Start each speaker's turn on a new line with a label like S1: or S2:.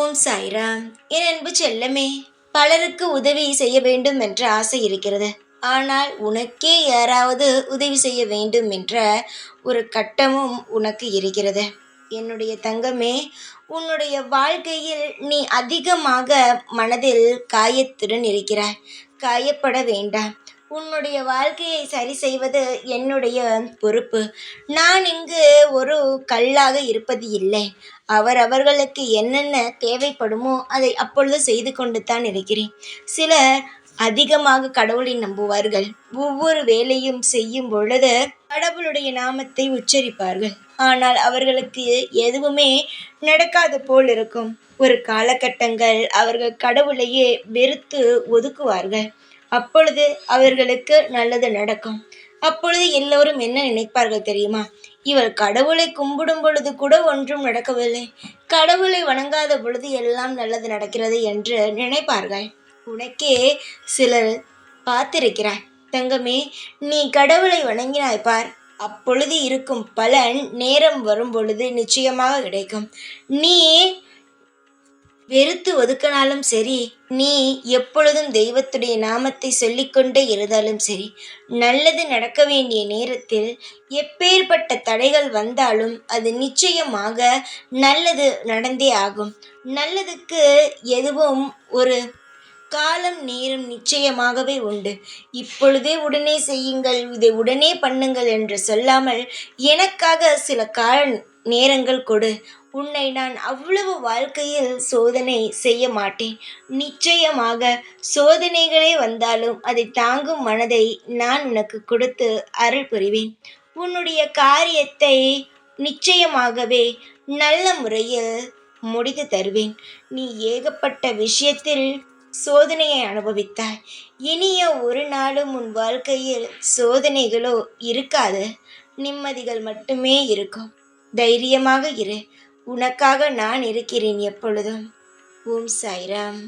S1: ஓம் சாய்ராம். என் அன்பு செல்லமே, பலருக்கு உதவி செய்ய வேண்டும் என்ற ஆசை இருக்கிறது. ஆனால் உனக்கே யாராவது உதவி செய்ய வேண்டும் என்ற ஒரு கட்டமும் உனக்கு இருக்கிறது. என்னுடைய தங்கமே, உன்னுடைய வாழ்க்கையில் நீ அதிகமாக மனதில் காயத்துடன் இருக்கிறாய். காயப்பட வேண்டாம். உன்னுடைய வாழ்க்கையை சரி செய்வது என்னுடைய பொறுப்பு. நான் இங்கு ஒரு கல்லாக இருப்பது இல்லை. அவர்களுக்கு என்னென்ன தேவைப்படுமோ அதை அப்பொழுது செய்து கொண்டு தான் இருக்கிறேன். சிலர் அதிகமாக கடவுளை நம்புவார்கள். ஒவ்வொரு வேலையும் செய்யும் பொழுது கடவுளுடைய நாமத்தை உச்சரிப்பார்கள். ஆனால் அவர்களுக்கு எதுவுமே நடக்காது போல் இருக்கும். ஒரு காலகட்டங்கள் அவர்கள் கடவுளையே வெறுத்து ஒதுக்குவார்கள். அப்பொழுது அவர்களுக்கு நல்லது நடக்கும். அப்பொழுது எல்லோரும் என்ன நினைப்பார்கள் தெரியுமா? இவள் கடவுளை கும்பிடும் பொழுது கூட ஒன்றும் நடக்கவில்லை, கடவுளை வணங்காத பொழுது எல்லாம் நல்லது நடக்கிறது என்று நினைப்பார்கள். உனக்கே சிலர் பார்த்திருக்கிறாய். தங்கமே, நீ கடவுளை வணங்கினாய் பார், அப்பொழுது இருக்கும் பலன் நேரம் வரும் பொழுது நிச்சயமாக கிடைக்கும். நீ வெறுத்து ஒதுக்கினாலும் சரி, நீ எப்பொழுதும் தெய்வத்துடைய நாமத்தை சொல்லிக்கொண்டே இருந்தாலும் சரி, நல்லது நடக்க வேண்டிய நேரத்தில் எப்பேற்பட்ட தடைகள் வந்தாலும் அது நிச்சயமாக நல்லது நடந்தே ஆகும். நல்லதுக்கு எதுவும் ஒரு காலம் நேரம் நிச்சயமாகவே உண்டு. இப்பொழுதே உடனே செய்யுங்கள், இதை உடனே பண்ணுங்கள் என்று சொல்லாமல் எனக்காக சில கால நேரங்கள் கொடு. உன்னை நான் அவ்வளவு வாழ்க்கையில் சோதனை செய்ய மாட்டேன். நிச்சயமாக சோதனைகளே வந்தாலும் அதை தாங்கும் மனதை நான் உனக்கு கொடுத்து அருள் புரிவேன். உன்னுடைய காரியத்தை நிச்சயமாகவே நல்ல முறையில் முடித்து தருவேன். நீ ஏகப்பட்ட விஷயத்தில் சோதனையை அனுபவித்தாய். இனிய ஒரு நாளும் உன் வாழ்க்கையில் சோதனைகளோ இருக்காது. நிம்மதிகள் மட்டுமே இருக்கும். தைரியமாக இரு. உனக்காக நான் இருக்கிறேன் எப்பொழுதும். ஓம் சாய்ராம்.